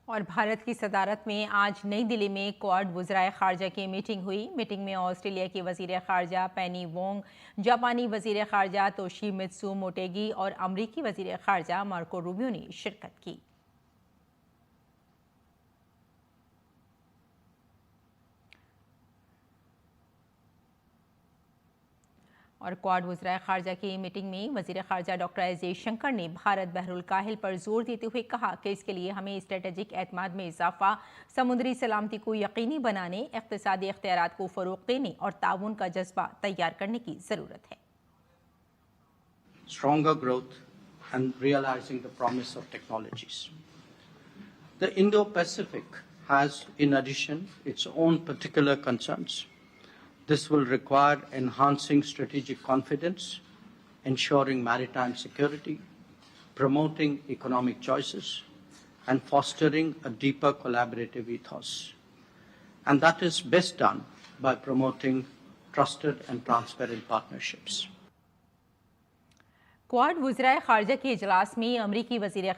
और भारत की सदारत में आज नई दिल्ली में क्वाड वज़राए ख़ारजा की मीटिंग हुई। मीटिंग में ऑस्ट्रेलिया की वज़ीर ख़ारजा पेनी वोंग, जापानी वज़ीर ख़ारजा तोशिमित्सु मोटेगी और अमरीकी वज़ीर ख़ारजा मार्को रूबियो ने शिरकत की। और क्वाड वज़राए ख़ारजा की मीटिंग में वज़ीर ख़ारजा डॉक्टर एस जयशंकर ने भारत बहरुल काहिल पर जोर देते हुए कहा कि इसके लिए हमें स्ट्रेटेजिक एतमाद में इजाफा, समुद्री सलामती को यकीनी बनाने, इक़्तिसादी इख्तियारात को फ़रोग़ देने और ताउन का जज्बा तैयार करने की ज़रूरत है। Stronger growth and realizing the promise of technologies. The Indo-Pacific has, in addition, its own particular concerns. This will require enhancing strategic confidence, ensuring maritime security, promoting economic choices, and fostering a deeper collaborative ethos. And that is best done by promoting trusted and transparent partnerships. Quad वज़राए ख़ारजा के इजलास में अमरीकी वज़ीर